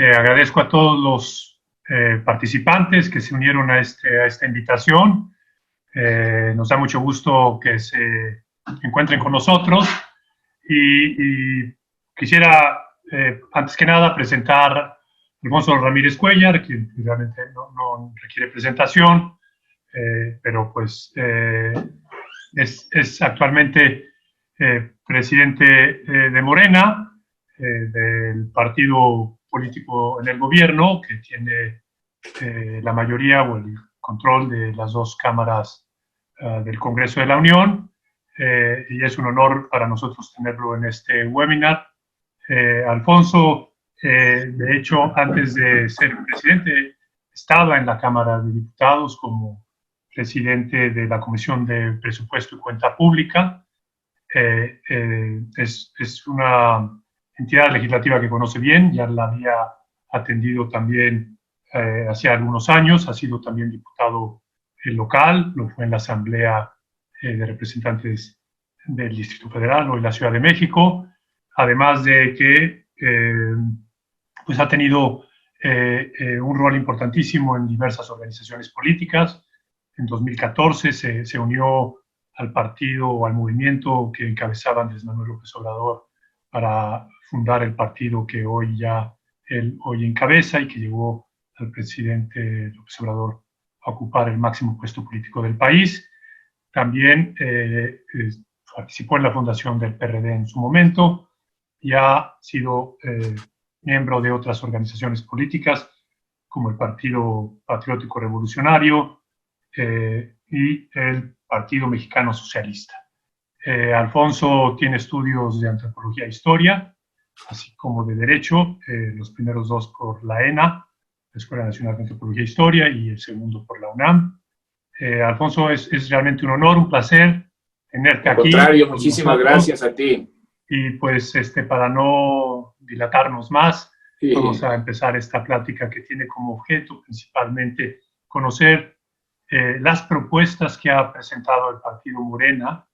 Agradezco a todos los participantes que se unieron a esta invitación. Nos da mucho gusto que se encuentren con nosotros y quisiera, antes que nada, presentar a Alfonso Ramírez Cuéllar, que realmente no requiere presentación, pero pues es actualmente presidente de Morena, del partido político en el gobierno, que tiene la mayoría o el control de las dos cámaras del Congreso de la Unión, y es un honor para nosotros tenerlo en este webinar. Alfonso, de hecho, antes de ser presidente, estaba en la Cámara de Diputados como presidente de la Comisión de Presupuesto y Cuenta Pública. Es una entidad legislativa que conoce bien, ya la había atendido también hace algunos años, ha sido también diputado local, lo fue en la Asamblea de Representantes del Distrito Federal o en la Ciudad de México, además de que pues ha tenido un rol importantísimo en diversas organizaciones políticas. En 2014 se unió al partido o al movimiento que encabezaba Andrés Manuel López Obrador para fundar el partido que él hoy encabeza y que llevó al presidente López Obrador a ocupar el máximo puesto político del país. También participó en la fundación del PRD en su momento y ha sido miembro de otras organizaciones políticas como el Partido Patriótico Revolucionario y el Partido Mexicano Socialista. Alfonso tiene estudios de Antropología e Historia, así como de Derecho, los primeros dos por la ENA, la Escuela Nacional de Antropología e Historia, y el segundo por la UNAM. Alfonso, es realmente un honor, un placer tenerte aquí. Al contrario, muchísimas gracias a ti. Y pues para no dilatarnos más, sí, vamos a empezar esta plática que tiene como objeto principalmente conocer las propuestas que ha presentado el partido Morena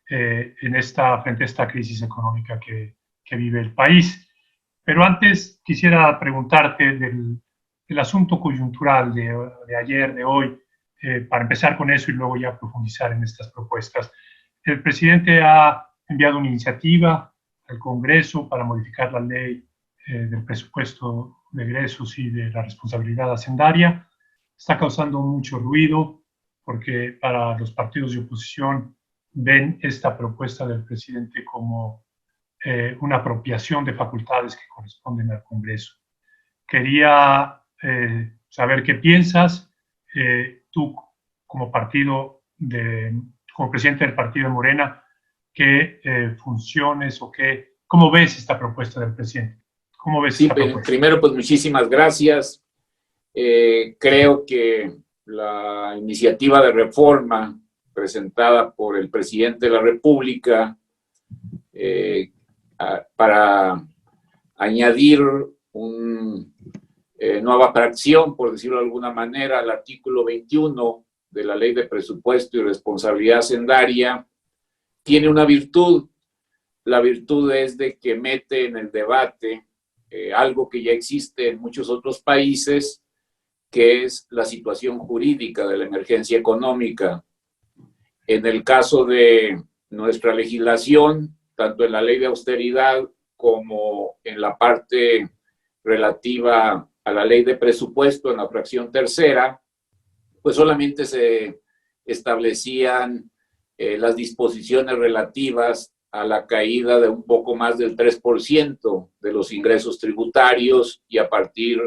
frente a esta crisis económica que vive el país. Pero antes quisiera preguntarte del asunto coyuntural de ayer, de hoy, para empezar con eso y luego ya profundizar en estas propuestas. El presidente ha enviado una iniciativa al Congreso para modificar la ley del presupuesto de egresos y de la responsabilidad hacendaria. Está causando mucho ruido porque para los partidos de oposición ven esta propuesta del presidente como una apropiación de facultades que corresponden al Congreso. Quería saber qué piensas tú como como presidente del partido de Morena, qué funciones o cómo ves esta propuesta del presidente. ¿Cómo ves esta propuesta? Primero, pues muchísimas gracias. Creo que la iniciativa de reforma presentada por el presidente de la República para añadir una nueva fracción, por decirlo de alguna manera, al artículo 21 de la Ley de Presupuesto y Responsabilidad Hacendaria, tiene una virtud. La virtud es de que mete en el debate algo que ya existe en muchos otros países, que es la situación jurídica de la emergencia económica. En el caso de nuestra legislación, tanto en la ley de austeridad como en la parte relativa a la ley de presupuesto, en la fracción tercera, pues solamente se establecían las disposiciones relativas a la caída de un poco más del 3% de los ingresos tributarios, y a partir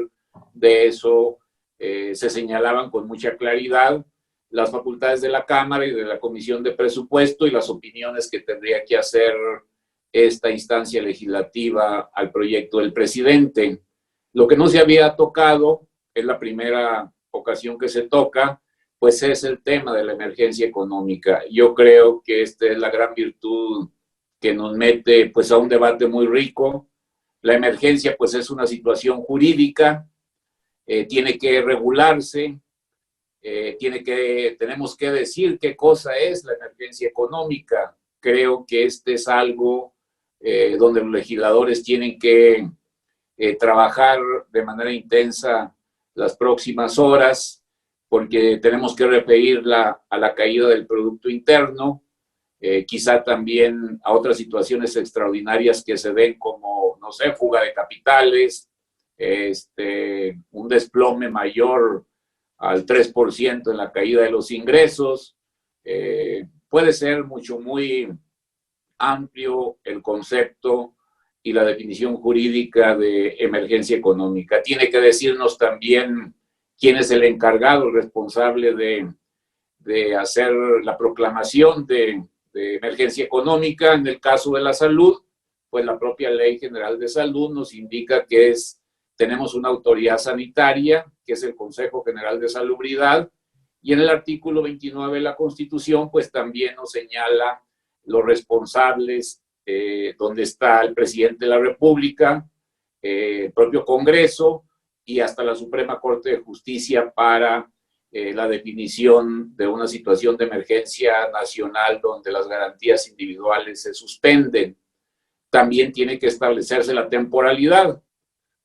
de eso se señalaban con mucha claridad las facultades de la Cámara y de la Comisión de Presupuesto y las opiniones que tendría que hacer esta instancia legislativa al proyecto del presidente. Lo que no se había tocado, es la primera ocasión que se toca, pues es el tema de la emergencia económica. Yo creo que esta es la gran virtud que nos mete pues a un debate muy rico. La emergencia pues es una situación jurídica, tiene que regularse, tenemos que decir qué cosa es la emergencia económica. Creo que este es algo donde los legisladores tienen que trabajar de manera intensa las próximas horas, porque tenemos que referirla a la caída del Producto Interno, quizá también a otras situaciones extraordinarias que se ven como, no sé, fuga de capitales, un desplome mayor al 3% en la caída de los ingresos. Puede ser muy amplio el concepto y la definición jurídica de emergencia económica. Tiene que decirnos también quién es el encargado, el responsable de hacer la proclamación de emergencia económica. En el caso de la salud, pues la propia Ley General de Salud nos indica que tenemos una autoridad sanitaria, que es el Consejo General de Salubridad, y en el artículo 29 de la Constitución, pues también nos señala los responsables, donde está el presidente de la República, el propio Congreso y hasta la Suprema Corte de Justicia para la definición de una situación de emergencia nacional donde las garantías individuales se suspenden. También tiene que establecerse la temporalidad,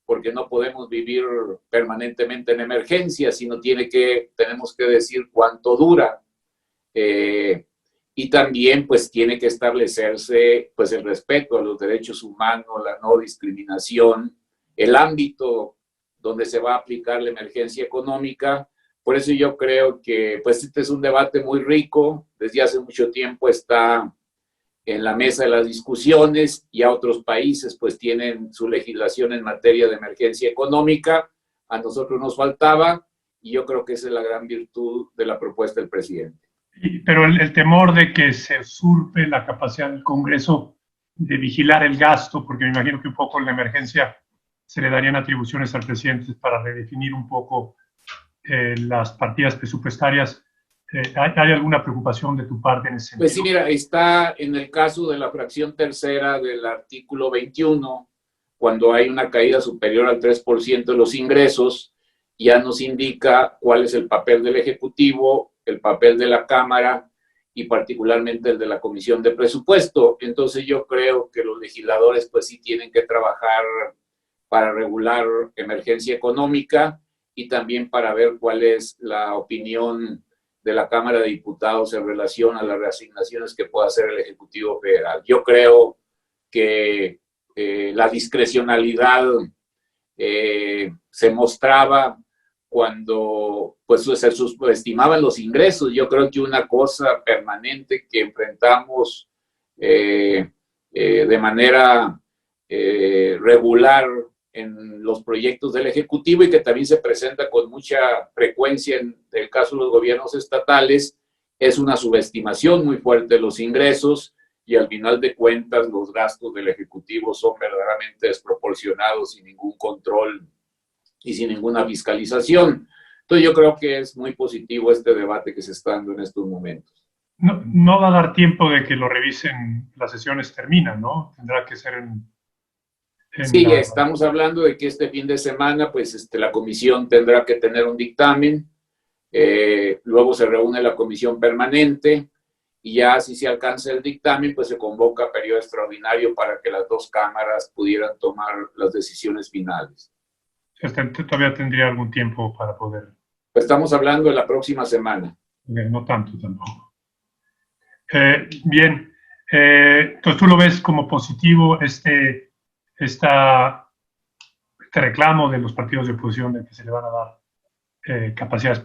porque no podemos vivir permanentemente en emergencia, sino tenemos que decir cuánto dura. Y también pues tiene que establecerse pues el respeto a los derechos humanos, la no discriminación, el ámbito donde se va a aplicar la emergencia económica. Por eso yo creo que pues este es un debate muy rico, desde hace mucho tiempo está en la mesa de las discusiones, y a otros países pues tienen su legislación en materia de emergencia económica. A nosotros nos faltaba, y yo creo que esa es la gran virtud de la propuesta del presidente. Pero el temor de que se usurpe la capacidad del Congreso de vigilar el gasto, porque me imagino que un poco en la emergencia se le darían atribuciones al presidente para redefinir un poco las partidas presupuestarias. ¿Hay alguna preocupación de tu parte en ese sentido? Pues sí, mira, está en el caso de la fracción tercera del artículo 21, cuando hay una caída superior al 3% de los ingresos, ya nos indica cuál es el papel del Ejecutivo, el papel de la Cámara y particularmente el de la Comisión de Presupuesto. Entonces yo creo que los legisladores pues sí tienen que trabajar para regular emergencia económica y también para ver cuál es la opinión de la Cámara de Diputados en relación a las reasignaciones que pueda hacer el Ejecutivo Federal. Yo creo que la discrecionalidad se mostraba cuando pues, se subestimaban los ingresos. Yo creo que una cosa permanente que enfrentamos de manera regular en los proyectos del Ejecutivo y que también se presenta con mucha frecuencia en el caso de los gobiernos estatales, es una subestimación muy fuerte de los ingresos, y al final de cuentas los gastos del Ejecutivo son verdaderamente desproporcionados, sin ningún control y sin ninguna fiscalización. Entonces yo creo que es muy positivo este debate que se está dando en estos momentos. No va a dar tiempo de que lo revisen, las sesiones terminan, ¿no? Tendrá que ser Sí, estamos hablando de que este fin de semana pues la comisión tendrá que tener un dictamen, luego se reúne la comisión permanente, y ya si se alcanza el dictamen pues se convoca periodo extraordinario para que las dos cámaras pudieran tomar las decisiones finales. Todavía tendría algún tiempo para poder. Estamos hablando de la próxima semana. No tanto tampoco. Bien, entonces tú lo ves como positivo este reclamo de los partidos de oposición de que se le van a dar capacidades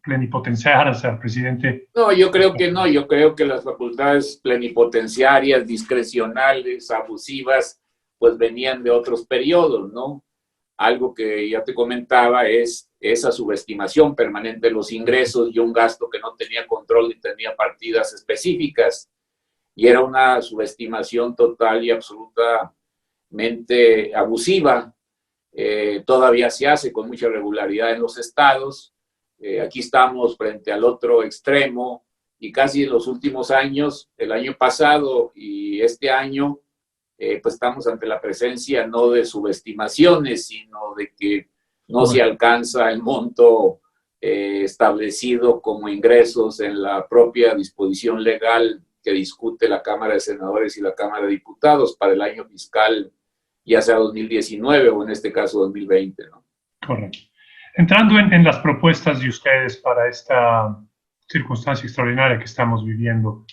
plenipotenciarias al presidente. No, yo creo que no. Yo creo que las facultades plenipotenciarias, discrecionales, abusivas, pues venían de otros periodos, ¿no? Algo que ya te comentaba es esa subestimación permanente de los ingresos y un gasto que no tenía control ni tenía partidas específicas. Y era una subestimación total y absolutamente abusiva. Todavía se hace con mucha regularidad en los estados. Aquí estamos frente al otro extremo, y casi en los últimos años, el año pasado y este año, pues estamos ante la presencia no de subestimaciones, sino de que no se alcanza el monto establecido como ingresos en la propia disposición legal que discute la Cámara de Senadores y la Cámara de Diputados para el año fiscal ya sea 2019 o en este caso 2020, ¿no? Correcto. Entrando en las propuestas de ustedes para esta circunstancia extraordinaria que estamos viviendo,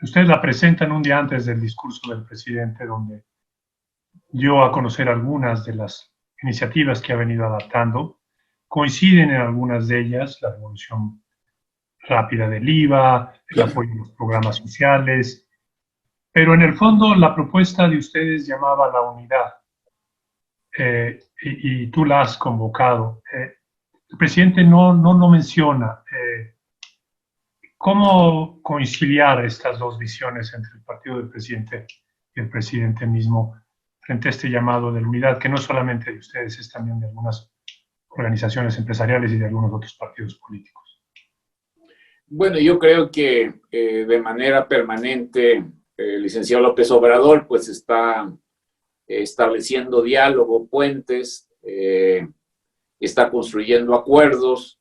ustedes la presentan un día antes del discurso del presidente, donde dio a conocer algunas de las iniciativas que ha venido adaptando. Coinciden en algunas de ellas, la devolución rápida del IVA, el apoyo a los programas sociales, pero en el fondo la propuesta de ustedes llamaba a la unidad, y tú la has convocado. El presidente no menciona cómo conciliar estas dos visiones entre el partido del presidente y el presidente mismo frente a este llamado de la unidad, que no es solamente de ustedes, es también de algunas organizaciones empresariales y de algunos otros partidos políticos. Bueno, yo creo que de manera permanente el licenciado López Obrador pues está estableciendo diálogo, puentes, está construyendo acuerdos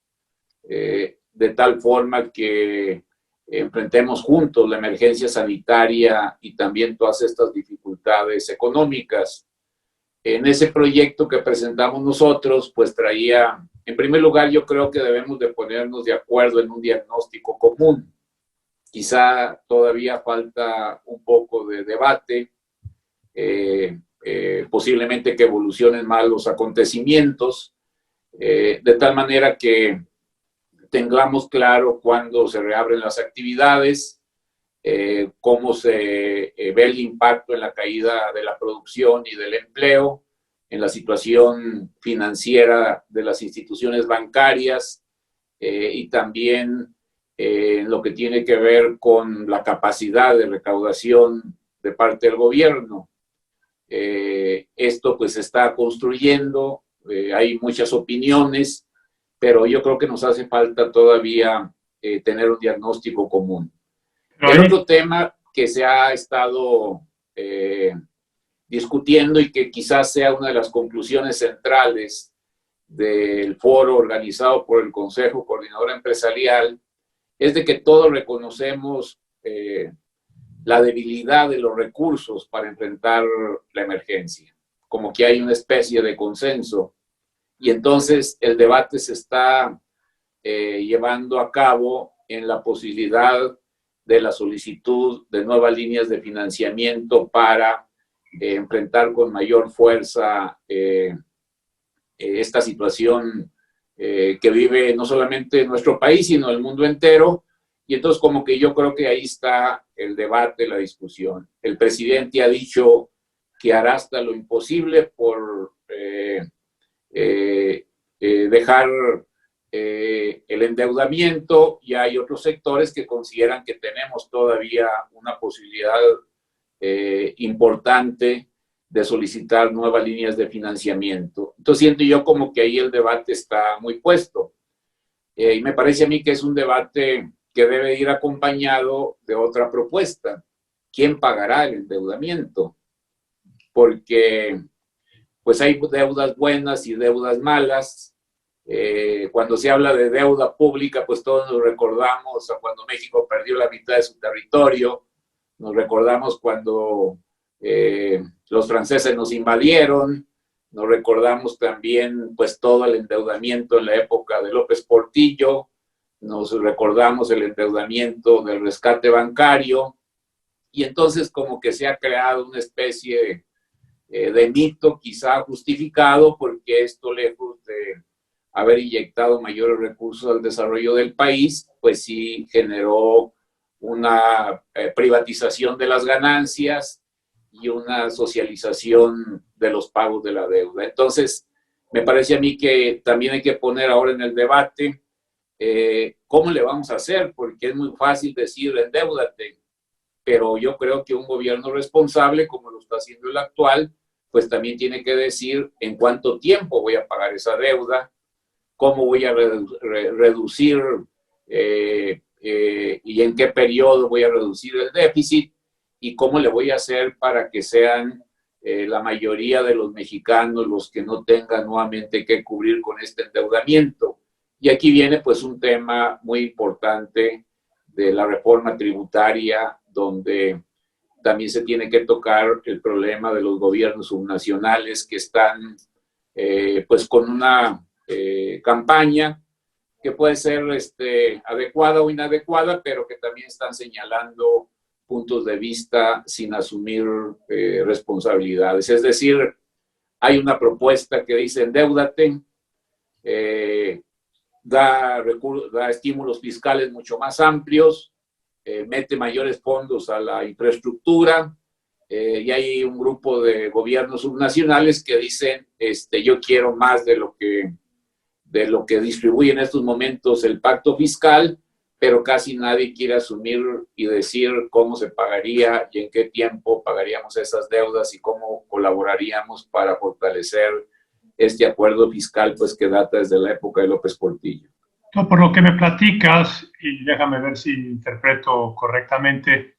de tal forma que enfrentemos juntos la emergencia sanitaria y también todas estas dificultades económicas. En ese proyecto que presentamos nosotros, pues traía, en primer lugar, yo creo que debemos de ponernos de acuerdo en un diagnóstico común. Quizá todavía falta un poco de debate, posiblemente que evolucionen más los acontecimientos, de tal manera que tengamos claro cuándo se reabren las actividades, cómo se ve el impacto en la caída de la producción y del empleo, en la situación financiera de las instituciones bancarias, y también en lo que tiene que ver con la capacidad de recaudación de parte del gobierno. Esto pues se está construyendo, hay muchas opiniones, pero yo creo que nos hace falta todavía tener un diagnóstico común. El otro tema que se ha estado discutiendo y que quizás sea una de las conclusiones centrales del foro organizado por el Consejo Coordinador Empresarial es de que todos reconocemos la debilidad de los recursos para enfrentar la emergencia, como que hay una especie de consenso. Y entonces el debate se está llevando a cabo en la posibilidad de la solicitud de nuevas líneas de financiamiento para enfrentar con mayor fuerza esta situación que vive no solamente nuestro país, sino el mundo entero. Y entonces como que yo creo que ahí está el debate, la discusión. El presidente ha dicho que hará hasta lo imposible por dejar el endeudamiento, y hay otros sectores que consideran que tenemos todavía una posibilidad importante de solicitar nuevas líneas de financiamiento. Entonces siento yo como que ahí el debate está muy puesto. Y me parece a mí que es un debate que debe ir acompañado de otra propuesta. ¿Quién pagará el endeudamiento? Porque pues hay deudas buenas y deudas malas. Cuando se habla de deuda pública, pues todos nos recordamos a cuando México perdió la mitad de su territorio, nos recordamos cuando los franceses nos invadieron, nos recordamos también pues todo el endeudamiento en la época de López Portillo, nos recordamos el endeudamiento del rescate bancario, y entonces como que se ha creado una especie de mito quizá justificado, porque esto, lejos de haber inyectado mayores recursos al desarrollo del país, pues sí generó una privatización de las ganancias y una socialización de los pagos de la deuda. Entonces, me parece a mí que también hay que poner ahora en el debate cómo le vamos a hacer, porque es muy fácil decir endeúdate, pero yo creo que un gobierno responsable, como lo está haciendo el actual, pues también tiene que decir en cuánto tiempo voy a pagar esa deuda, cómo voy a reducir y en qué periodo voy a reducir el déficit, y cómo le voy a hacer para que sean la mayoría de los mexicanos los que no tengan nuevamente que cubrir con este endeudamiento. Y aquí viene pues un tema muy importante de la reforma tributaria, donde también se tiene que tocar el problema de los gobiernos subnacionales que están pues con una campaña que puede ser adecuada o inadecuada, pero que también están señalando puntos de vista sin asumir responsabilidades. Es decir, hay una propuesta que dice endeúdate, da estímulos fiscales mucho más amplios, mete mayores fondos a la infraestructura, y hay un grupo de gobiernos subnacionales que dicen, yo quiero más de lo que distribuye en estos momentos el pacto fiscal, pero casi nadie quiere asumir y decir cómo se pagaría y en qué tiempo pagaríamos esas deudas y cómo colaboraríamos para fortalecer este acuerdo fiscal, pues que data desde la época de López Portillo. No, por lo que me platicas, y déjame ver si interpreto correctamente,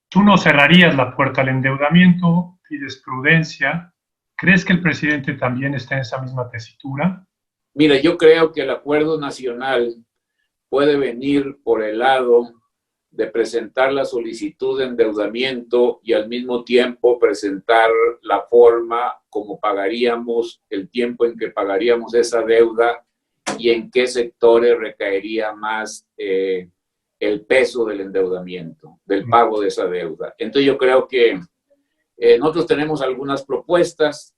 tú no cerrarías la puerta al endeudamiento, pides prudencia. ¿Crees que el presidente también está en esa misma tesitura? Mira, yo creo que el acuerdo nacional puede venir por el lado de presentar la solicitud de endeudamiento y al mismo tiempo presentar la forma como pagaríamos, el tiempo en que pagaríamos esa deuda y en qué sectores recaería más el peso del endeudamiento, del pago de esa deuda. Entonces yo creo que nosotros tenemos algunas propuestas.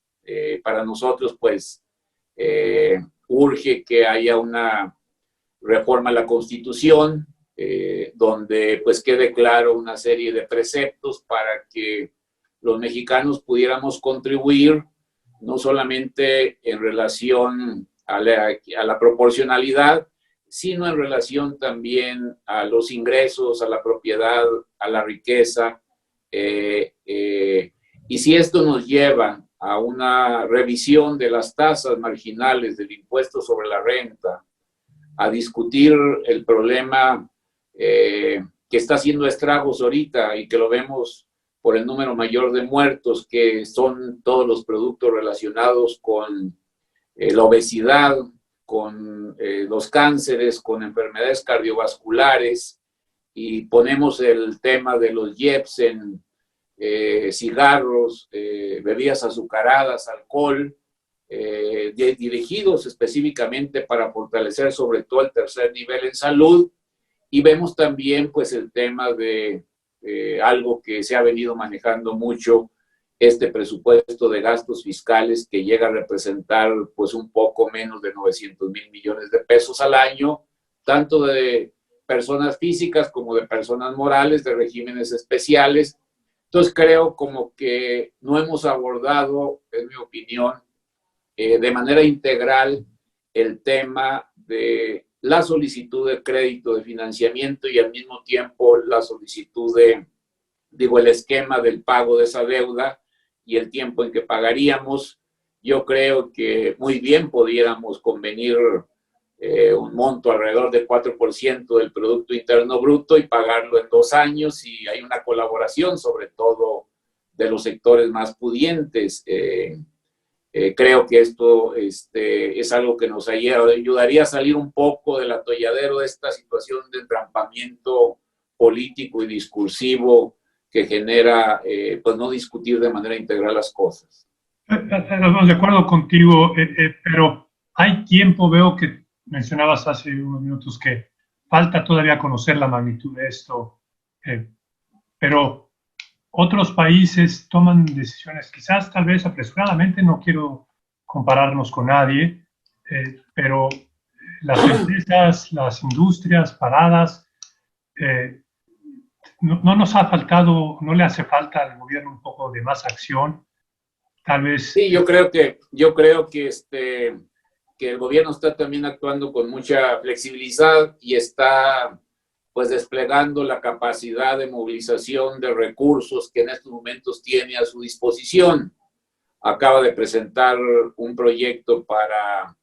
Para nosotros, pues, urge que haya una reforma a la Constitución, donde pues quede claro una serie de preceptos para que los mexicanos pudiéramos contribuir no solamente en relación a la proporcionalidad, sino en relación también a los ingresos, a la propiedad, a la riqueza. Y si esto nos lleva a una revisión de las tasas marginales del impuesto sobre la renta, a discutir el problema que está haciendo estragos ahorita y que lo vemos por el número mayor de muertos, que son todos los productos relacionados con la obesidad, con los cánceres, con enfermedades cardiovasculares, y ponemos el tema de los IEPS en cigarros, bebidas azucaradas, alcohol, dirigidos específicamente para fortalecer sobre todo el tercer nivel en salud. Y vemos también pues el tema de algo que se ha venido manejando mucho, este presupuesto de gastos fiscales que llega a representar pues un poco menos de 900,000 millones de pesos al año, tanto de personas físicas como de personas morales, de regímenes especiales. Entonces creo como que no hemos abordado, en mi opinión, de manera integral el tema de la solicitud de crédito de financiamiento y al mismo tiempo la solicitud el esquema del pago de esa deuda y el tiempo en que pagaríamos. Yo creo que muy bien pudiéramos convenir un monto alrededor del 4% del Producto Interno Bruto y pagarlo en 2 años, y hay una colaboración sobre todo de los sectores más pudientes. Creo que esto es algo que nos ayudaría a salir un poco del atolladero de esta situación de entrampamiento político y discursivo que genera pues no discutir de manera integral las cosas. Estamos de acuerdo contigo, pero hay tiempo, veo que mencionabas hace unos minutos que falta todavía conocer la magnitud de esto, pero otros países toman decisiones quizás tal vez apresuradamente, no quiero compararnos con nadie, pero las empresas, las industrias paradas, no nos ha faltado, no le hace falta al gobierno un poco de más acción, tal vez. Sí, yo creo que el gobierno está también actuando con mucha flexibilidad y está pues desplegando la capacidad de movilización de recursos que en estos momentos tiene a su disposición. Acaba de presentar un proyecto para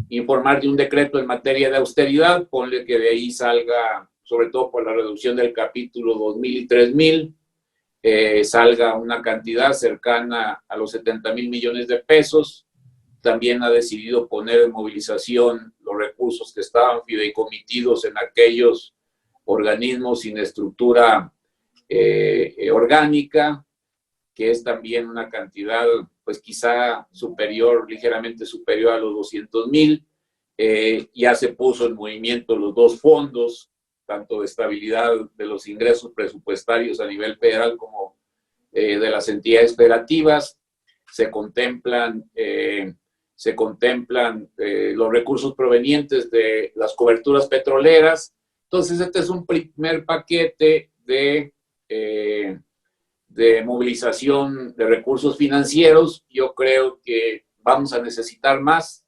informar de un decreto en materia de austeridad, ponle que de ahí salga, sobre todo por la reducción del capítulo 2000 y 3000, salga una cantidad cercana a los 70,000 millones de pesos. También ha decidido poner en movilización los recursos que estaban fideicomitidos en aquellos organismos sin estructura orgánica, que es también una cantidad, pues quizá superior, ligeramente superior a los 200,000. Ya se puso en movimiento los dos fondos, tanto de estabilidad de los ingresos presupuestarios a nivel federal como de las entidades federativas. Se contemplan los recursos provenientes de las coberturas petroleras. Entonces, este es un primer paquete de movilización de recursos financieros. Yo creo que vamos a necesitar más,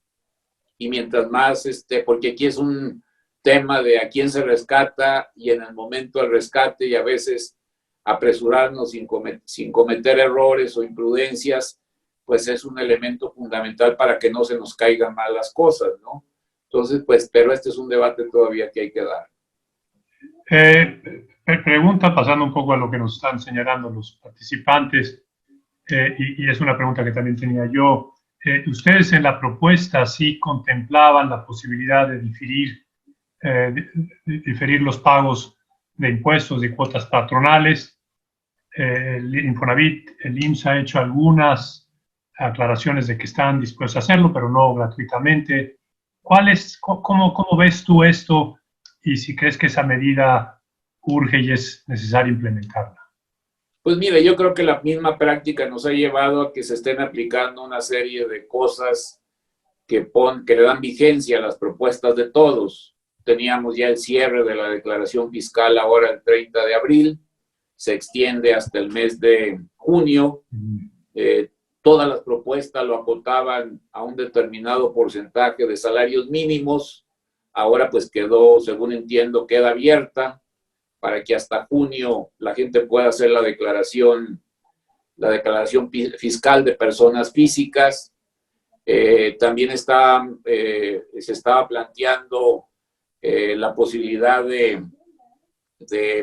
y mientras más, porque aquí es un tema de a quién se rescata, y en el momento del rescate, y a veces apresurarnos sin cometer errores o imprudencias, pues es un elemento fundamental para que no se nos caigan mal las cosas, ¿no? Entonces, pues, pero este es un debate todavía que hay que dar. Pregunta, pasando un poco a lo que nos están señalando los participantes, y es una pregunta que también tenía yo. ¿Ustedes en la propuesta sí contemplaban la posibilidad de diferir los pagos de impuestos y cuotas patronales? El Infonavit, el IMSS ha hecho algunas aclaraciones de que están dispuestos a hacerlo, pero no gratuitamente. ¿Cómo ves tú esto, y si crees que esa medida urge y es necesario implementarla? Pues mire, yo creo que la misma práctica nos ha llevado a que se estén aplicando una serie de cosas que le dan vigencia a las propuestas de todos. Teníamos ya el cierre de la declaración fiscal ahora el 30 de abril, se extiende hasta el mes de junio. Todas las propuestas lo acotaban a un determinado porcentaje de salarios mínimos. Ahora pues quedó, según entiendo, queda abierta para que hasta junio la gente pueda hacer la declaración fiscal de personas físicas. También se estaba planteando la posibilidad de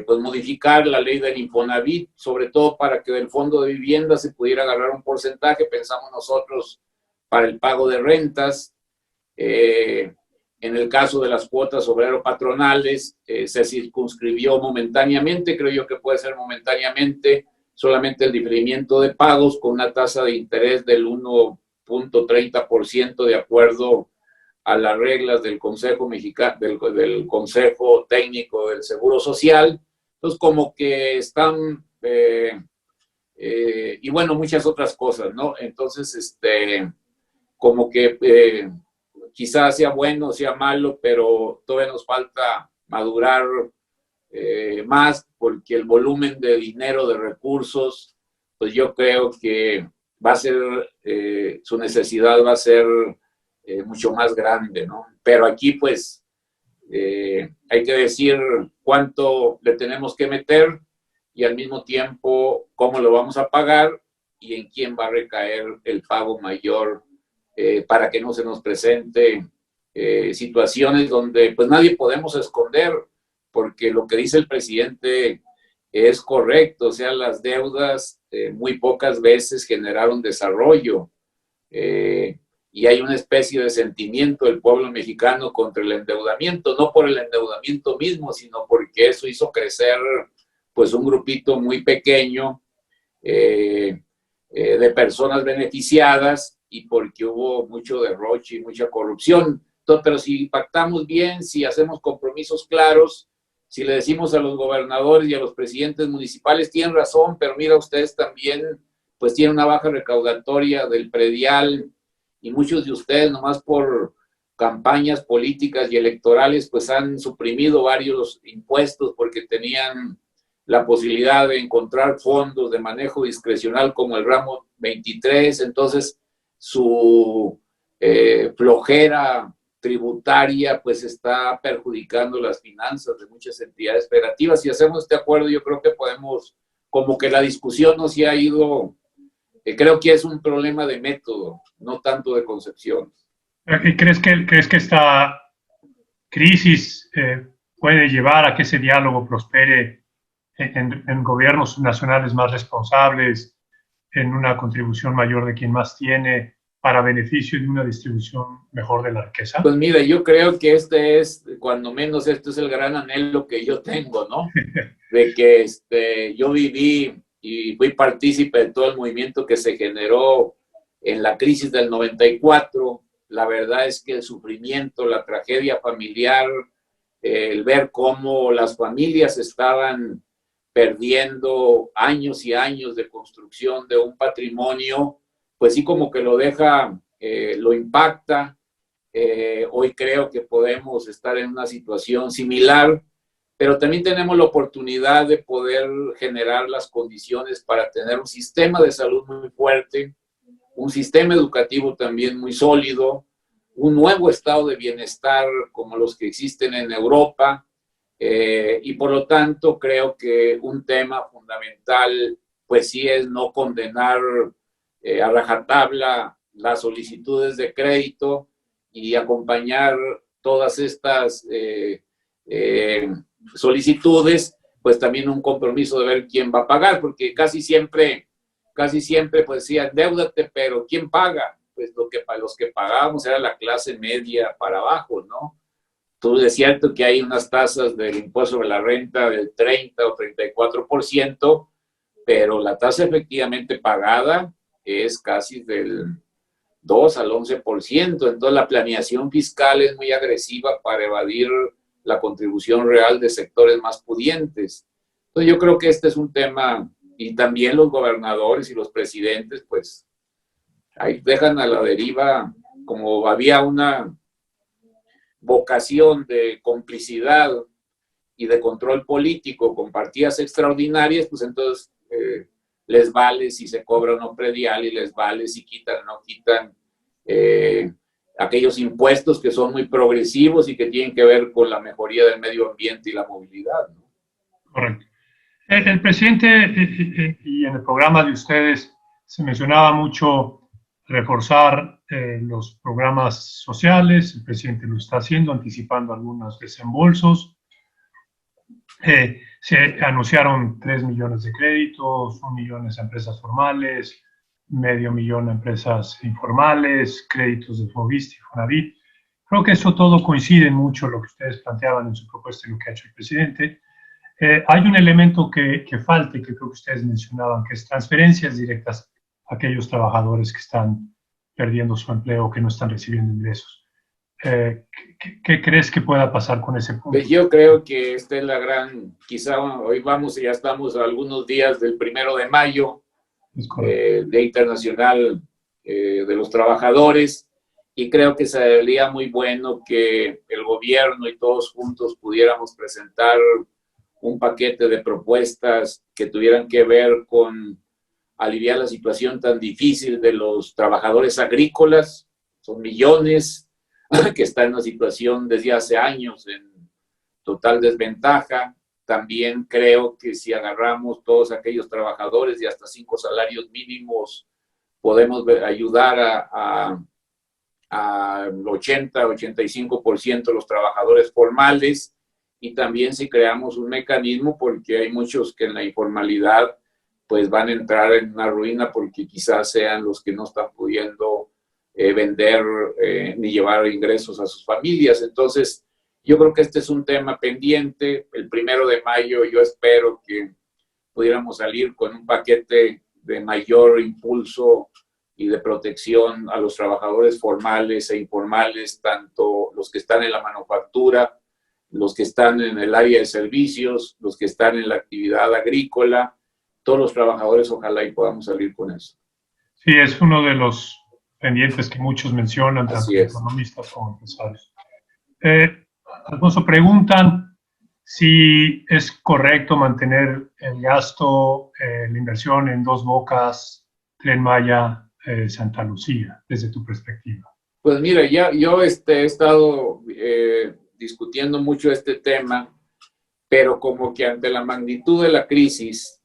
pues, modificar la ley del Infonavit, sobre todo para que del fondo de vivienda se pudiera agarrar un porcentaje, pensamos nosotros, para el pago de rentas. En el caso de las cuotas obrero-patronales, se circunscribió momentáneamente, creo yo que puede ser momentáneamente, solamente el diferimiento de pagos con una tasa de interés del 1.30% de acuerdo a las reglas del Consejo Mexicano, del Consejo Técnico del Seguro Social. Entonces, como que están, y bueno, muchas otras cosas, ¿no? Entonces, como que quizás sea bueno, sea malo, pero todavía nos falta madurar más, porque el volumen de dinero, de recursos, pues yo creo que va a ser, su necesidad va a ser mucho más grande, ¿no? Pero aquí, pues, hay que decir cuánto le tenemos que meter y al mismo tiempo cómo lo vamos a pagar y en quién va a recaer el pago mayor, para que no se nos presente situaciones donde pues nadie podemos esconder, porque lo que dice el presidente es correcto. O sea, las deudas muy pocas veces generaron desarrollo, y hay una especie de sentimiento del pueblo mexicano contra el endeudamiento, no por el endeudamiento mismo, sino porque eso hizo crecer pues un grupito muy pequeño de personas beneficiadas, y porque hubo mucho derroche y mucha corrupción. Entonces, pero si pactamos bien, si hacemos compromisos claros, si le decimos a los gobernadores y a los presidentes municipales, tienen razón, pero mira, ustedes también pues tienen una baja recaudatoria del predial, y muchos de ustedes nomás por campañas políticas y electorales pues han suprimido varios impuestos porque tenían la posibilidad de encontrar fondos de manejo discrecional como el ramo 23, entonces su flojera tributaria pues está perjudicando las finanzas de muchas entidades federativas. Si hacemos este acuerdo, yo creo que podemos, como que la discusión no se ha ido, creo que es un problema de método, no tanto de concepción. ¿Crees que esta crisis puede llevar a que ese diálogo prospere en gobiernos nacionales más responsables, en una contribución mayor de quien más tiene, para beneficio de una distribución mejor de la riqueza? Pues mira, yo creo que cuando menos este es el gran anhelo que yo tengo, ¿no? De que yo viví y fui partícipe de todo el movimiento que se generó en la crisis del 94. La verdad es que el sufrimiento, la tragedia familiar, el ver cómo las familias estaban perdiendo años y años de construcción de un patrimonio, pues sí como que lo deja, lo impacta. Hoy creo que podemos estar en una situación similar, pero también tenemos la oportunidad de poder generar las condiciones para tener un sistema de salud muy fuerte, un sistema educativo también muy sólido, un nuevo estado de bienestar como los que existen en Europa, y por lo tanto creo que un tema fundamental pues sí es no condenar a rajatabla las solicitudes de crédito y acompañar todas estas solicitudes, pues también un compromiso de ver quién va a pagar, porque casi siempre pues sí, endeúdate, pero ¿quién paga? Pues los que pagábamos era la clase media para abajo, ¿no? Entonces es cierto que hay unas tasas del impuesto sobre la renta del 30 o 34%, pero la tasa efectivamente pagada es casi del 2 al 11%. Entonces la planeación fiscal es muy agresiva para evadir la contribución real de sectores más pudientes. Entonces yo creo que este es un tema, y también los gobernadores y los presidentes, pues ahí dejan a la deriva, como había una vocación de complicidad y de control político con partidas extraordinarias, pues entonces les vale si se cobra o no predial, y les vale si quitan o no quitan aquellos impuestos que son muy progresivos y que tienen que ver con la mejoría del medio ambiente y la movilidad, ¿no? Correcto. El presidente y en el programa de ustedes se mencionaba mucho reforzar los programas sociales. El presidente lo está haciendo, anticipando algunos desembolsos. Se anunciaron 3 millones de créditos, 1 millón a empresas formales, medio millón a empresas informales, créditos de Fobiste y Fonavit. Creo que eso todo coincide mucho lo que ustedes planteaban en su propuesta y lo que ha hecho el presidente. Hay un elemento que falta y que creo que ustedes mencionaban, que es transferencias directas a aquellos trabajadores que están perdiendo su empleo, que no están recibiendo ingresos. ¿Qué crees que pueda pasar con ese punto? Pues yo creo que esta es la gran, quizá hoy vamos y ya estamos a algunos días del 1 de mayo, Día Internacional de los Trabajadores, y creo que sería muy bueno que el gobierno y todos juntos pudiéramos presentar un paquete de propuestas que tuvieran que ver con aliviar la situación tan difícil de los trabajadores agrícolas. Son millones que están en una situación desde hace años en total desventaja. También creo que si agarramos todos aquellos trabajadores de hasta 5 salarios mínimos, podemos ayudar al 80-85% de los trabajadores formales. Y también si creamos un mecanismo, porque hay muchos que en la informalidad pues van a entrar en una ruina porque quizás sean los que no están pudiendo vender ni llevar ingresos a sus familias. Entonces, yo creo que este es un tema pendiente. El 1 de mayo yo espero que pudiéramos salir con un paquete de mayor impulso y de protección a los trabajadores formales e informales, tanto los que están en la manufactura, los que están en el área de servicios, los que están en la actividad agrícola, todos los trabajadores, ojalá y podamos salir con eso. Sí, es uno de los pendientes que muchos mencionan, tanto economistas como empresarios. Alfonso, preguntan si es correcto mantener el gasto, la inversión en Dos Bocas, Tren Maya, Santa Lucía, desde tu perspectiva. Pues mira, yo he estado discutiendo mucho este tema, pero como que ante la magnitud de la crisis,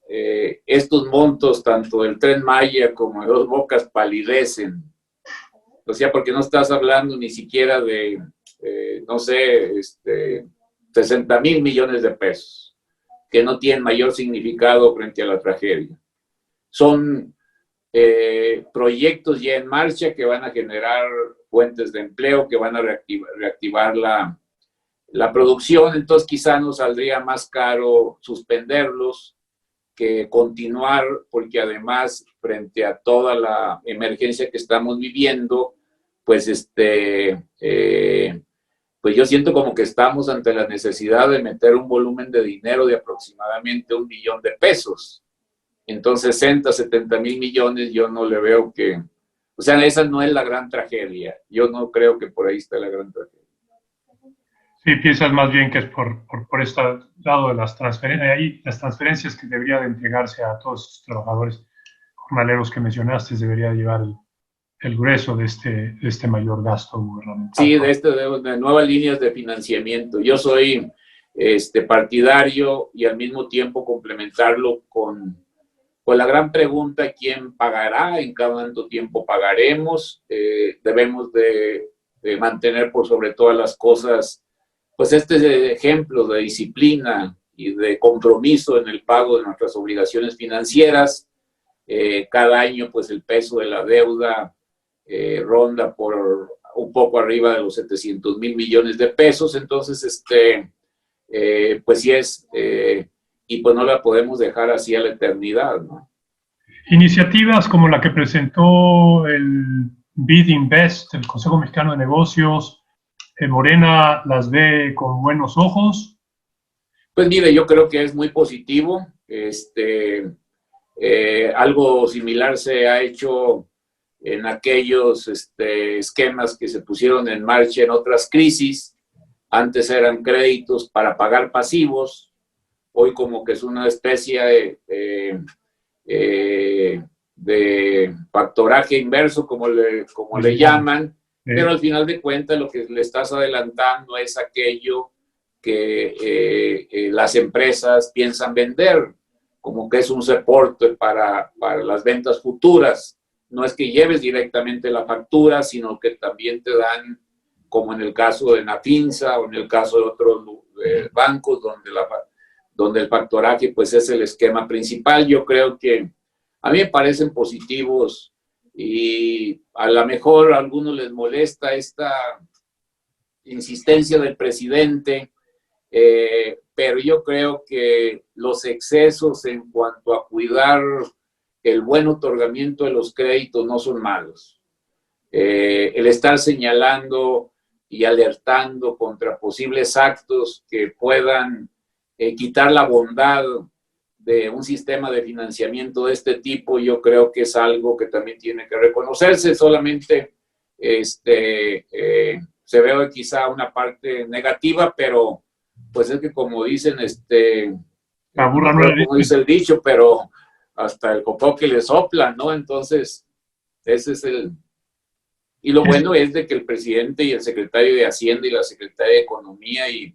estos montos, tanto del Tren Maya como de Dos Bocas, palidecen. O sea, porque no estás hablando ni siquiera de, no sé, 60,000 millones de pesos, que no tienen mayor significado frente a la tragedia. Son proyectos ya en marcha que van a generar fuentes de empleo, que van a reactivar la producción. Entonces quizá nos saldría más caro suspenderlos que continuar, porque además frente a toda la emergencia que estamos viviendo, pues pues yo siento como que estamos ante la necesidad de meter un volumen de dinero de aproximadamente $1 billón. Entonces 60, 70 mil millones yo no le veo que, o sea, esa no es la gran tragedia. Yo no creo que por ahí está la gran tragedia. Sí, piensas más bien que es por este lado de las transferencias que debería de entregarse a todos los trabajadores jornaleros que mencionaste, debería llevar el grueso de este mayor gasto gubernamental. Sí, de nuevas líneas de financiamiento. Yo soy partidario y al mismo tiempo complementarlo con la gran pregunta: ¿quién pagará? ¿En cada cuánto tiempo pagaremos? Debemos de mantener por sobre todas las cosas pues ejemplo de disciplina y de compromiso en el pago de nuestras obligaciones financieras. Cada año pues el peso de la deuda ronda por un poco arriba de los 700 mil millones de pesos. Entonces, pues sí es, y pues no la podemos dejar así a la eternidad, ¿no? Iniciativas como la que presentó el BID Invest, el Consejo Mexicano de Negocios, ¿Morena las ve con buenos ojos? Pues mire, yo creo que es muy positivo. Algo similar se ha hecho en aquellos esquemas que se pusieron en marcha en otras crisis. Antes eran créditos para pagar pasivos, hoy como que es una especie de factoraje inverso, como le llaman, pero al final de cuentas lo que le estás adelantando es aquello que las empresas piensan vender, como que es un soporte para las ventas futuras. No es que lleves directamente la factura, sino que también te dan, como en el caso de Nafinsa o en el caso de otros bancos, donde el factoraje pues es el esquema principal. Yo creo que a mí me parecen positivos, y a lo mejor a algunos les molesta esta insistencia del presidente, pero yo creo que los excesos en cuanto a cuidar el buen otorgamiento de los créditos no son malos. El estar señalando y alertando contra posibles actos que puedan quitar la bondad de un sistema de financiamiento de este tipo, yo creo que es algo que también tiene que reconocerse. Solamente se ve quizá una parte negativa, pero pues es que como dicen, como dice el dicho, pero hasta el copó que le sopla, ¿no? Entonces, ese es el... Y lo bueno es de que el presidente y el secretario de Hacienda y la secretaria de Economía y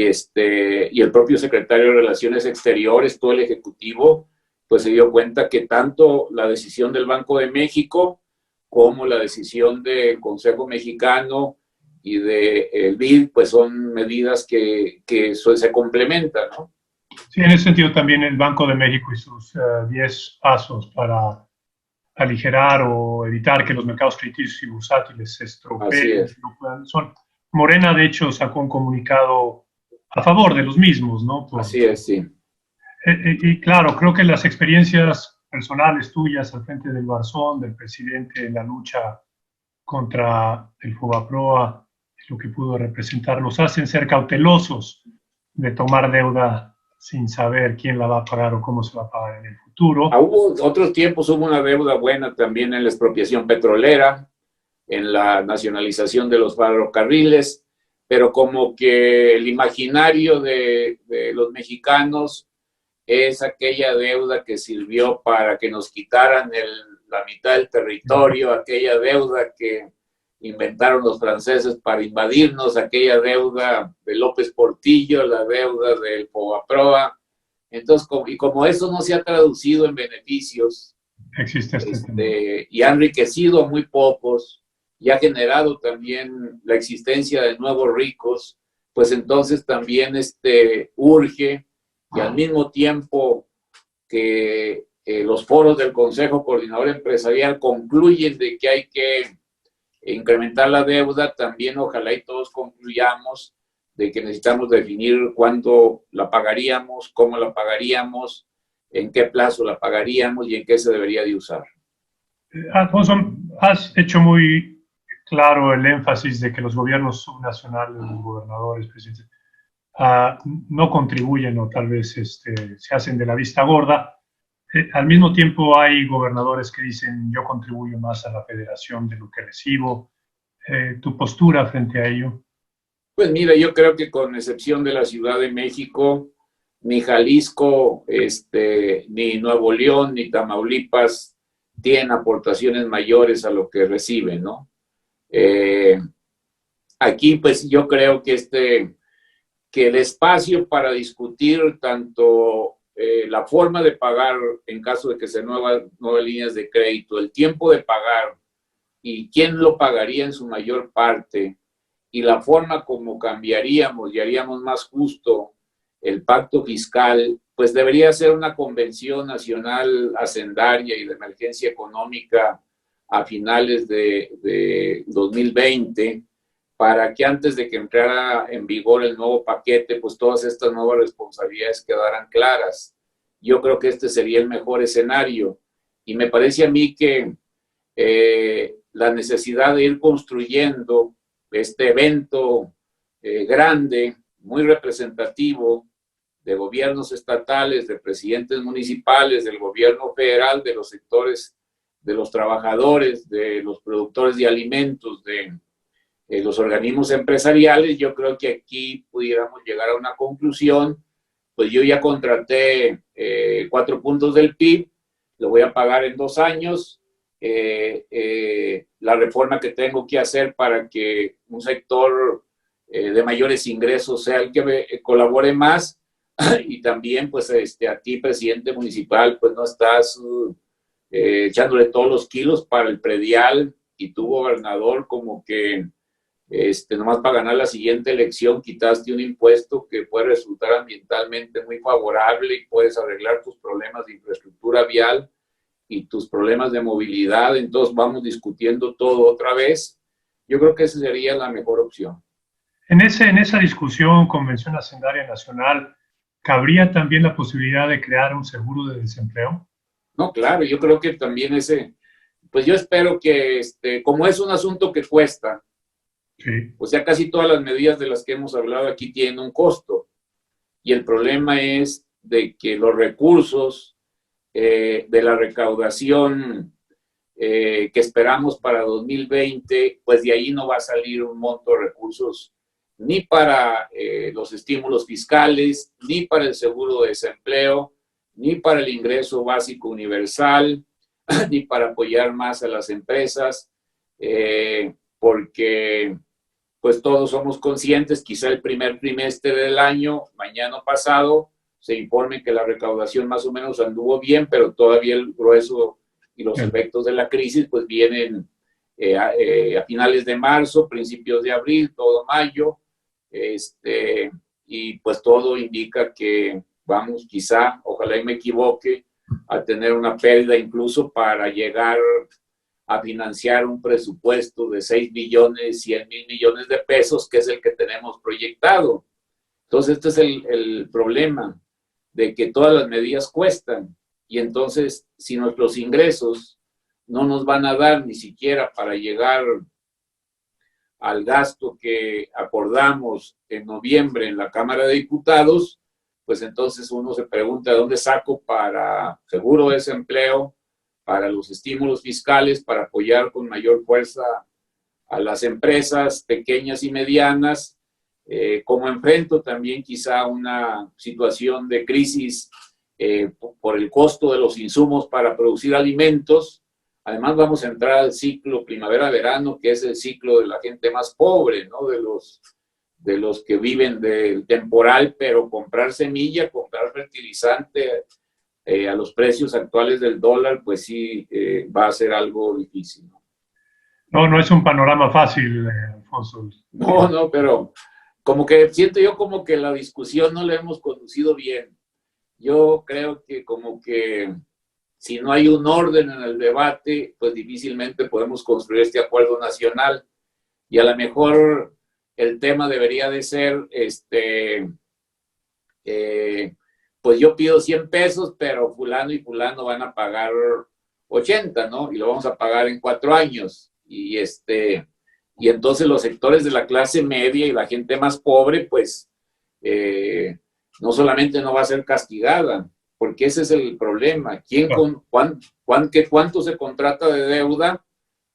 el propio secretario de Relaciones Exteriores, todo el ejecutivo, pues se dio cuenta que tanto la decisión del Banco de México como la decisión del Consejo Mexicano y del BID, pues son medidas que se complementan, ¿no? Sí, en ese sentido también el Banco de México y sus 10 pasos para aligerar o evitar que los mercados crediticios y bursátiles se estropeen. Morena, de hecho, sacó un comunicado a favor de los mismos, ¿no? Así es, sí. Y claro, creo que las experiencias personales tuyas al frente del Barzón, del presidente en la lucha contra el Fobaproa, lo que pudo representar, nos hacen ser cautelosos de tomar deuda sin saber quién la va a pagar o cómo se va a pagar en el futuro. Hubo otros tiempos, hubo una deuda buena también en la expropiación petrolera, en la nacionalización de los ferrocarriles, pero como que el imaginario de los mexicanos es aquella deuda que sirvió para que nos quitaran la mitad del territorio, aquella deuda que inventaron los franceses para invadirnos, aquella deuda de López Portillo, la deuda del Fobaproa. Entonces, como eso no se ha traducido en beneficios, y ha enriquecido a muy pocos y ha generado también la existencia de nuevos ricos, pues entonces también urge, y al mismo tiempo que los foros del Consejo Coordinador Empresarial concluyen de que hay que incrementar la deuda, también ojalá y todos concluyamos de que necesitamos definir cuándo la pagaríamos, cómo la pagaríamos, en qué plazo la pagaríamos y en qué se debería de usar. Alfonso, has hecho muy claro el énfasis de que los gobiernos subnacionales, los gobernadores, presidentes, no contribuyen o tal vez se hacen de la vista gorda. Al mismo tiempo hay gobernadores que dicen yo contribuyo más a la federación de lo que recibo. ¿Tu postura frente a ello? Pues mira, yo creo que con excepción de la Ciudad de México, ni Jalisco, ni Nuevo León, ni Tamaulipas tienen aportaciones mayores a lo que reciben, ¿no? Aquí pues yo creo que que el espacio para discutir tanto la forma de pagar en caso de que se nuevas líneas de crédito, el tiempo de pagar y quién lo pagaría en su mayor parte y la forma como cambiaríamos y haríamos más justo el pacto fiscal, pues debería ser una convención nacional hacendaria y de emergencia económica a finales de 2020 para que antes de que entrara en vigor el nuevo paquete, pues todas estas nuevas responsabilidades quedaran claras. Yo creo que este sería el mejor escenario. Y me parece a mí que la necesidad de ir construyendo este evento grande, muy representativo, de gobiernos estatales, de presidentes municipales, del gobierno federal, de los sectores, de los trabajadores, de los productores de alimentos, de los organismos empresariales, yo creo que aquí pudiéramos llegar a una conclusión. Pues yo ya contraté 4 puntos del PIB, lo voy a pagar en 2 años. La reforma que tengo que hacer para que un sector de mayores ingresos sea el que me colabore más. Y también, pues, a ti, presidente municipal, pues no estás echándole todos los kilos para el predial, y tu gobernador como que nomás para ganar la siguiente elección quitaste un impuesto que puede resultar ambientalmente muy favorable y puedes arreglar tus problemas de infraestructura vial y tus problemas de movilidad. Entonces vamos discutiendo todo otra vez. Yo creo que esa sería la mejor opción. En esa discusión, Convención Hacendaria Nacional, ¿cabría también la posibilidad de crear un seguro de desempleo? No, claro, yo creo que también pues yo espero que como es un asunto que cuesta, sí. O sea, casi todas las medidas de las que hemos hablado aquí tienen un costo. Y el problema es de que los recursos de la recaudación que esperamos para 2020, pues de ahí no va a salir un monto de recursos ni para los estímulos fiscales, ni para el seguro de desempleo, ni para el ingreso básico universal, ni para apoyar más a las empresas, porque pues todos somos conscientes, quizá el primer trimestre del año, mañana pasado, se informe que la recaudación más o menos anduvo bien, pero todavía el grueso y los efectos de la crisis pues vienen a finales de marzo, principios de abril, todo mayo, y pues todo indica que vamos quizá, ojalá y me equivoque, a tener una pérdida incluso para llegar a financiar un presupuesto de 6.100.000.000.000 de pesos, que es el que tenemos proyectado. Entonces, este es el problema, de que todas las medidas cuestan, y entonces, si nuestros ingresos no nos van a dar ni siquiera para llegar al gasto que acordamos en noviembre en la Cámara de Diputados, pues entonces uno se pregunta dónde saco para seguro de desempleo, para los estímulos fiscales, para apoyar con mayor fuerza a las empresas pequeñas y medianas, como enfrento también quizá una situación de crisis por el costo de los insumos para producir alimentos. Además vamos a entrar al ciclo primavera-verano, que es el ciclo de la gente más pobre, ¿no? De los que viven del temporal, pero comprar semilla, comprar fertilizante, a los precios actuales del dólar, pues sí va a ser algo difícil. No es un panorama fácil, Alfonso. No, pero como que siento yo como que la discusión no la hemos conducido bien. Yo creo que como que si no hay un orden en el debate, pues difícilmente podemos construir este acuerdo nacional. Y a lo mejor el tema debería de ser, pues yo pido 100 pesos, pero fulano y fulano van a pagar 80, ¿no? Y lo vamos a pagar en 4 años. Y entonces los sectores de la clase media y la gente más pobre, pues no solamente no va a ser castigada, porque ese es el problema. ¿Cuánto se contrata de deuda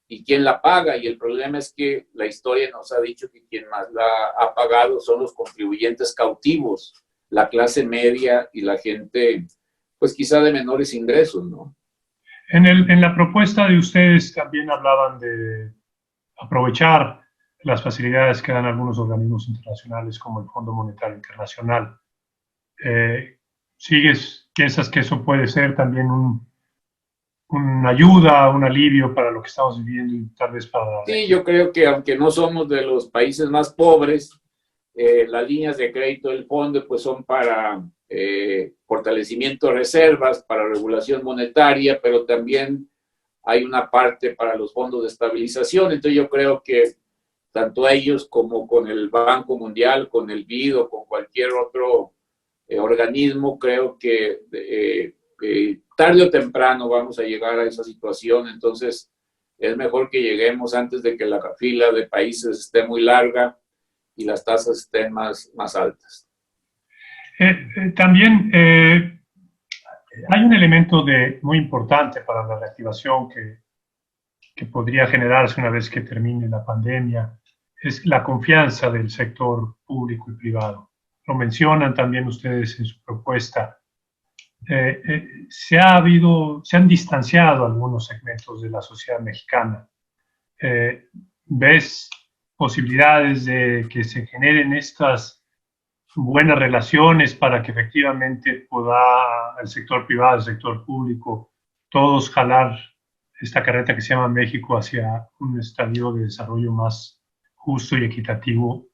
y quién la paga? Y el problema es que la historia nos ha dicho que quien más la ha pagado son los contribuyentes cautivos, la clase media y la gente, pues quizá de menores ingresos, ¿no? En la propuesta de ustedes también hablaban de aprovechar las facilidades que dan algunos organismos internacionales como el Fondo Monetario Internacional. ¿Piensas que eso puede ser también una ayuda, un alivio para lo que estamos viviendo y tal vez para... Sí, yo creo que aunque no somos de los países más pobres, las líneas de crédito del fondo pues son para fortalecimiento de reservas, para regulación monetaria, pero también hay una parte para los fondos de estabilización. Entonces yo creo que tanto ellos como con el Banco Mundial, con el BID o con cualquier otro organismo, creo que tarde o temprano vamos a llegar a esa situación. Entonces es mejor que lleguemos antes de que la fila de países esté muy larga y las tasas estén más altas. También hay un elemento muy importante para la reactivación que podría generarse una vez que termine la pandemia, es la confianza del sector público y privado. Lo mencionan también ustedes en su propuesta. Se han distanciado algunos segmentos de la sociedad mexicana. ¿Ves posibilidades de que se generen estas buenas relaciones para que efectivamente pueda el sector privado, el sector público, todos jalar esta carreta que se llama México hacia un estadio de desarrollo más justo y equitativo?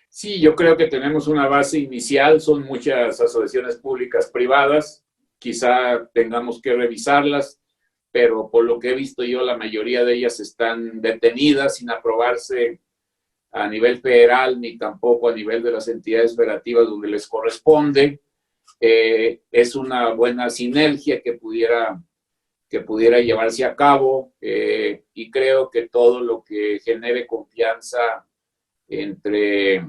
Sí, yo creo que tenemos una base inicial, son muchas asociaciones públicas privadas, quizá tengamos que revisarlas, pero por lo que he visto yo, la mayoría de ellas están detenidas sin aprobarse a nivel federal ni tampoco a nivel de las entidades federativas donde les corresponde. Es una buena sinergia que pudiera llevarse a cabo y creo que todo lo que genere confianza entre...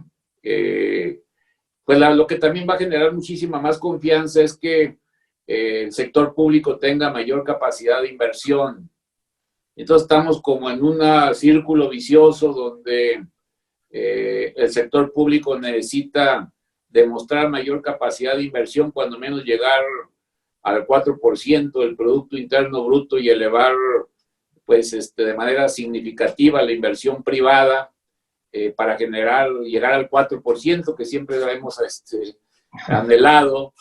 pues lo que también va a generar muchísima más confianza es que el sector público tenga mayor capacidad de inversión. Entonces estamos como en un círculo vicioso donde el sector público necesita demostrar mayor capacidad de inversión, cuando menos llegar al 4% del Producto Interno Bruto y elevar pues, de manera significativa la inversión privada para llegar al 4% que siempre hemos anhelado.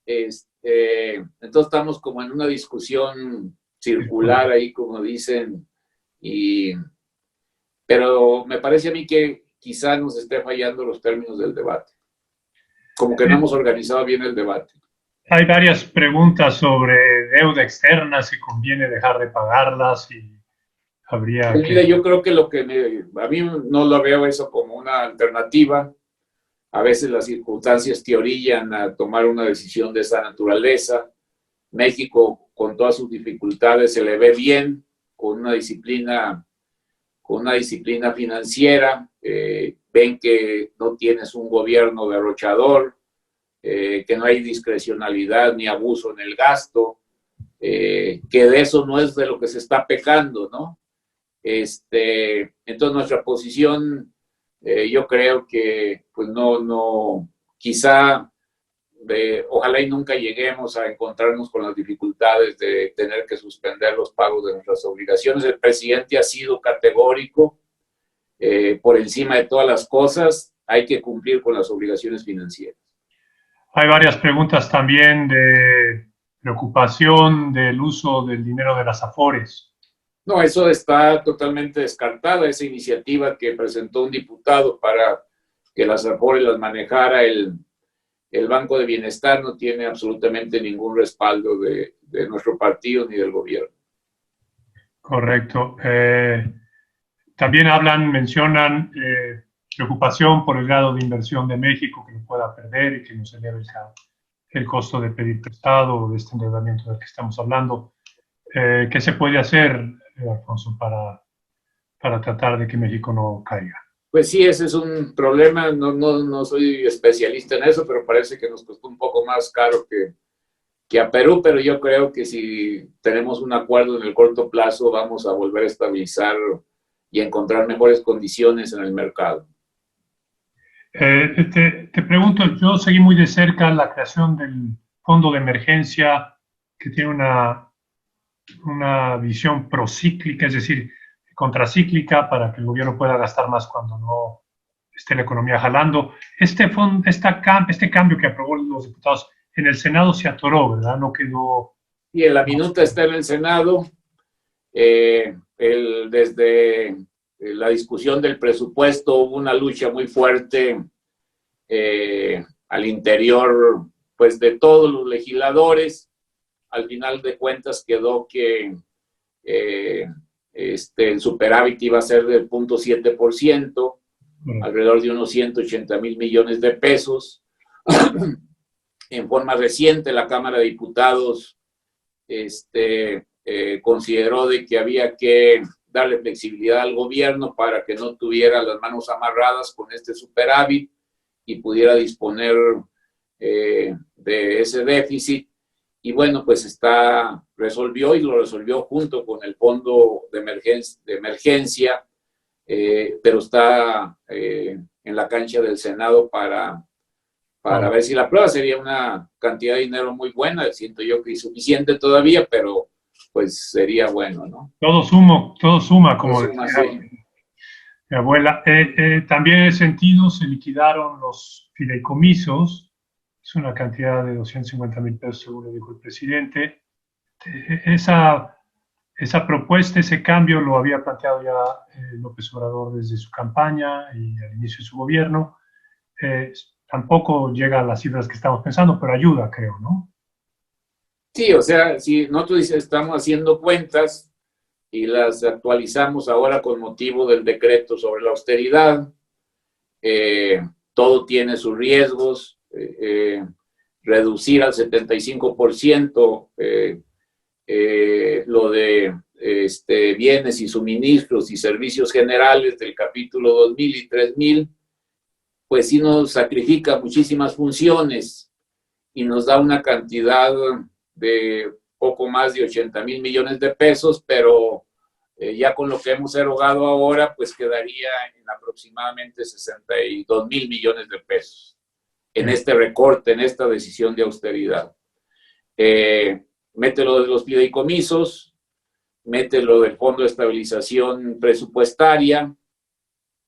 Entonces estamos como en una discusión circular ahí, como dicen, pero me parece a mí que quizá nos esté fallando los términos del debate. Como que no hemos organizado bien el debate. Hay varias preguntas sobre deuda externa, si conviene dejar de pagarlas y habría pues mira, yo creo que a mí no lo veo eso como una alternativa. A veces las circunstancias te orillan a tomar una decisión de esa naturaleza. México, con todas sus dificultades, se le ve bien, con una disciplina financiera. Ven que no tienes un gobierno derrochador, que no hay discrecionalidad ni abuso en el gasto, que de eso no es de lo que se está pecando, ¿no? Entonces nuestra posición, yo creo que pues quizá ojalá y nunca lleguemos a encontrarnos con las dificultades de tener que suspender los pagos de nuestras obligaciones. El presidente ha sido categórico, por encima de todas las cosas, hay que cumplir con las obligaciones financieras. Hay varias preguntas también de preocupación del uso del dinero de las Afores. No, eso está totalmente descartada, esa iniciativa que presentó un diputado para que las Afores las manejara el Banco de Bienestar no tiene absolutamente ningún respaldo de nuestro partido ni del gobierno. Correcto. También mencionan preocupación por el grado de inversión de México, que lo pueda perder y que nos eleve el costo de pedir prestado o de este endeudamiento del que estamos hablando. ¿Qué se puede hacer, Alfonso, para tratar de que México no caiga? Pues sí, ese es un problema. No soy especialista en eso, pero parece que nos costó un poco más caro que a Perú, pero yo creo que si tenemos un acuerdo en el corto plazo, vamos a volver a estabilizar y encontrar mejores condiciones en el mercado. Te pregunto, yo seguí muy de cerca la creación del fondo de emergencia, que tiene una visión procíclica, es decir, contracíclica, para que el gobierno pueda gastar más cuando no esté la economía jalando. Este cambio que aprobó los diputados en el Senado se atoró, ¿verdad? No quedó... Y en la minuta está en el Senado. Desde la discusión del presupuesto hubo una lucha muy fuerte al interior, pues, de todos los legisladores. Al final de cuentas quedó que el superávit iba a ser del 0.7%, alrededor de unos 180,000 millones de pesos. En forma reciente, la Cámara de Diputados consideró de que había que darle flexibilidad al gobierno para que no tuviera las manos amarradas con este superávit y pudiera disponer de ese déficit. Y bueno, pues resolvió y lo resolvió junto con el fondo de emergencia, pero está en la cancha del Senado para ver si la prueba. Sería una cantidad de dinero muy buena, siento yo que insuficiente todavía, pero pues sería bueno, ¿no? Todo suma, como decía mi abuela. También en ese sentido se liquidaron los fideicomisos, es una cantidad de 250,000 pesos, según lo dijo el presidente. Esa propuesta, ese cambio lo había planteado ya López Obrador desde su campaña y al inicio de su gobierno. Tampoco llega a las cifras que estamos pensando, pero ayuda, creo, ¿no? Sí, o sea, si nosotros estamos haciendo cuentas y las actualizamos ahora con motivo del decreto sobre la austeridad, todo tiene sus riesgos. Reducir al 75% lo de bienes y suministros y servicios generales del capítulo 2000 y 3000, pues sí nos sacrifica muchísimas funciones y nos da una cantidad de poco más de 80,000 millones de pesos, pero ya con lo que hemos erogado ahora, pues quedaría en aproximadamente 62,000 millones de pesos en este recorte, en esta decisión de austeridad. Mételo de los fideicomisos, mételo del Fondo de Estabilización Presupuestaria,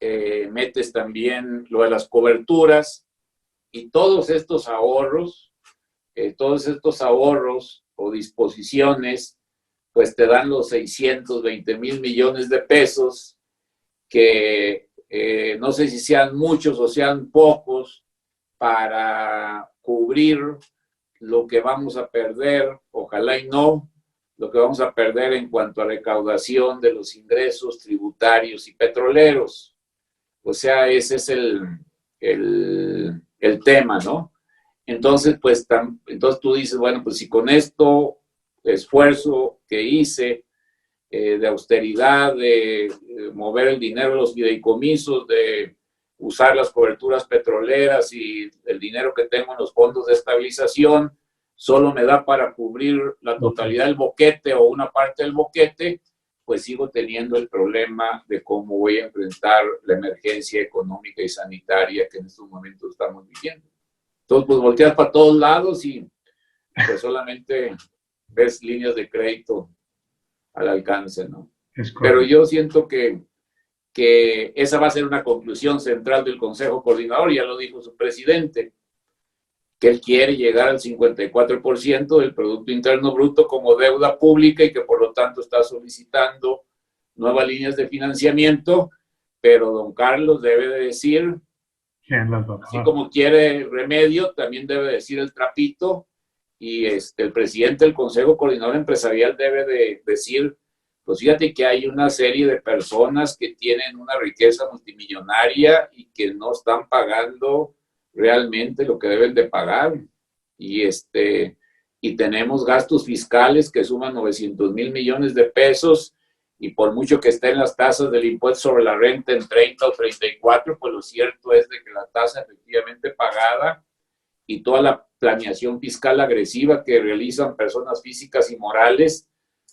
metes también lo de las coberturas y todos estos ahorros o disposiciones, pues te dan los 620,000 millones de pesos, que no sé si sean muchos o sean pocos para cubrir lo que vamos a perder, ojalá y no, lo que vamos a perder en cuanto a recaudación de los ingresos tributarios y petroleros. O sea, ese es el tema, ¿no? Entonces, pues, entonces tú dices, bueno, pues si con esto esfuerzo que hice de austeridad, de mover el dinero de los fideicomisos, de usar las coberturas petroleras y el dinero que tengo en los fondos de estabilización, solo me da para cubrir la totalidad del boquete o una parte del boquete, pues sigo teniendo el problema de cómo voy a enfrentar la emergencia económica y sanitaria que en estos momentos estamos viviendo. Entonces, pues volteas para todos lados y pues solamente ves líneas de crédito al alcance, ¿no? Pero yo siento que esa va a ser una conclusión central del Consejo Coordinador, ya lo dijo su presidente, que él quiere llegar al 54% del Producto Interno Bruto como deuda pública y que por lo tanto está solicitando nuevas líneas de financiamiento, pero don Carlos debe de decir, así como quiere remedio, también debe decir el trapito, y el presidente del Consejo Coordinador Empresarial debe de decir, pues fíjate que hay una serie de personas que tienen una riqueza multimillonaria y que no están pagando realmente lo que deben de pagar. Y tenemos gastos fiscales que suman 900,000 millones de pesos, y por mucho que estén las tasas del impuesto sobre la renta en 30 o 34, pues lo cierto es de que la tasa efectivamente pagada y toda la planeación fiscal agresiva que realizan personas físicas y morales,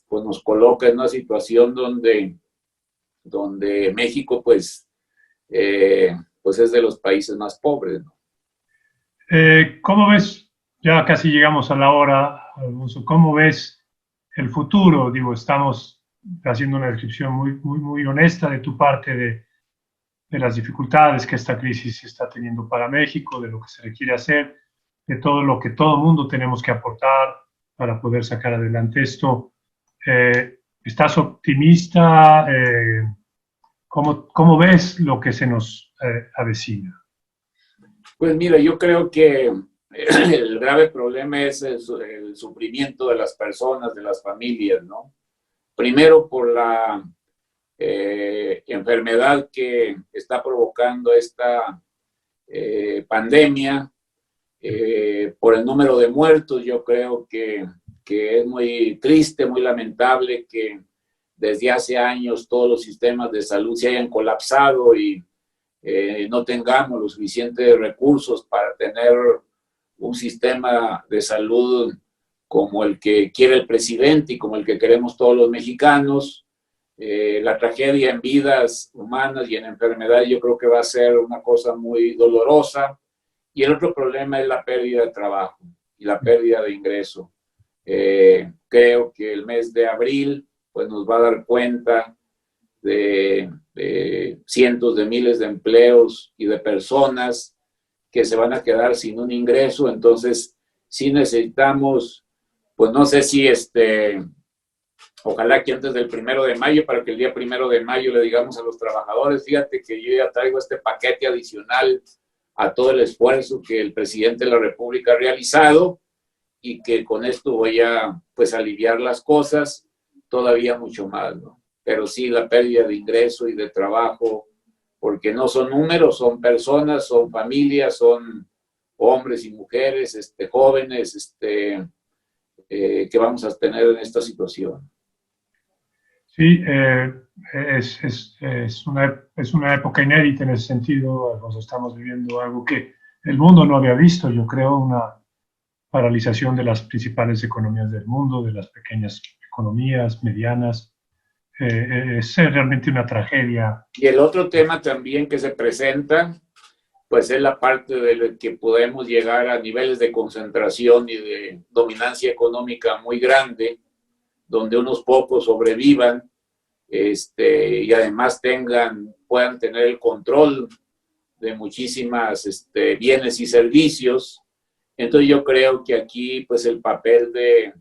pues nos coloca en una situación donde México, pues es de los países más pobres, ¿no? ¿Cómo ves? Ya casi llegamos a la hora, Alfonso. ¿Cómo ves el futuro? Digo, estamos haciendo una descripción muy honesta de tu parte de las dificultades que esta crisis está teniendo para México, de lo que se requiere hacer, de todo lo que todo mundo tenemos que aportar para poder sacar adelante esto. ¿Estás optimista? ¿Cómo ves lo que se nos avecina? Pues mira, yo creo que el grave problema es el sufrimiento de las personas, de las familias, ¿no? Primero por la enfermedad que está provocando esta pandemia, por el número de muertos. Yo creo que es muy triste, muy lamentable que desde hace años todos los sistemas de salud se hayan colapsado y no tengamos los suficientes recursos para tener un sistema de salud como el que quiere el presidente y como el que queremos todos los mexicanos. La tragedia en vidas humanas y en enfermedades yo creo que va a ser una cosa muy dolorosa. Y el otro problema es la pérdida de trabajo y la pérdida de ingreso. Creo que el mes de abril pues nos va a dar cuenta de cientos de miles de empleos y de personas que se van a quedar sin un ingreso. Entonces sí necesitamos, pues no sé si ojalá que antes del 1 de mayo, para que el día 1 de mayo le digamos a los trabajadores, fíjate que yo ya traigo este paquete adicional a todo el esfuerzo que el presidente de la República ha realizado, y que con esto voy a pues aliviar las cosas todavía mucho más, ¿no? Pero sí, la pérdida de ingreso y de trabajo, porque no son números, son personas, son familias, son hombres y mujeres, jóvenes, que vamos a tener en esta situación. Sí, es una época inédita en ese sentido. Alfonso, estamos viviendo algo que el mundo no había visto, yo creo, una paralización de las principales economías del mundo, de las pequeñas economías, medianas. Es realmente una tragedia. Y el otro tema también que se presenta, pues es la parte de que podemos llegar a niveles de concentración y de dominancia económica muy grande, donde unos pocos sobrevivan, y además puedan tener el control de muchísimas bienes y servicios. Entonces yo creo que aquí pues el papel de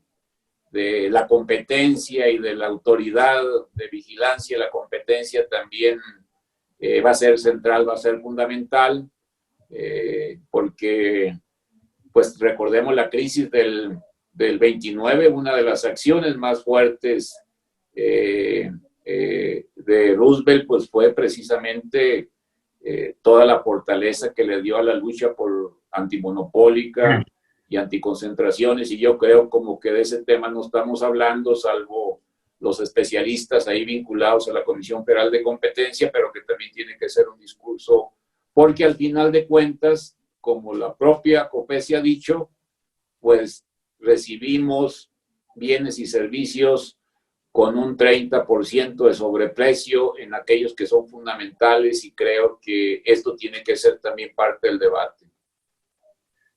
la competencia y de la autoridad de vigilancia y la competencia también va a ser central, va a ser fundamental, porque pues recordemos la crisis del 29, una de las acciones más fuertes de Roosevelt pues fue precisamente toda la fortaleza que le dio a la lucha por antimonopólica y anticoncentraciones, y yo creo como que de ese tema no estamos hablando, salvo los especialistas ahí vinculados a la Comisión Federal de Competencia, pero que también tiene que ser un discurso, porque al final de cuentas, como la propia COFECE ha dicho, pues recibimos bienes y servicios con un 30% de sobreprecio en aquellos que son fundamentales, y creo que esto tiene que ser también parte del debate.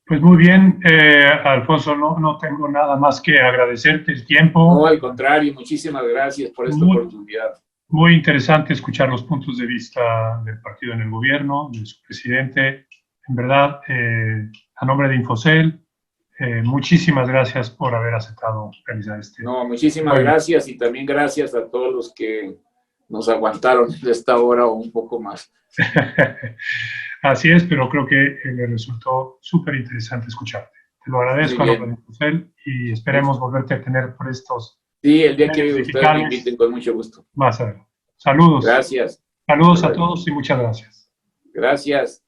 Pues muy bien, Alfonso, no tengo nada más que agradecerte el tiempo. No, al contrario, muchísimas gracias por esta oportunidad. Muy interesante escuchar los puntos de vista del partido en el gobierno, de su presidente. En verdad, a nombre de Infocel, muchísimas gracias por haber aceptado realizar este. No, muchísimas gracias, y también gracias a todos los que nos aguantaron de esta hora o un poco más. Así es, pero creo que le resultó súper interesante escucharte. Te lo agradezco, Muy a nombre de José, y esperemos volverte a tener por estos Sí, el día que medios ustedes me inviten, con mucho gusto. más adelante. Saludos. Gracias. Saludos Hasta a luego. todos y muchas gracias. Gracias.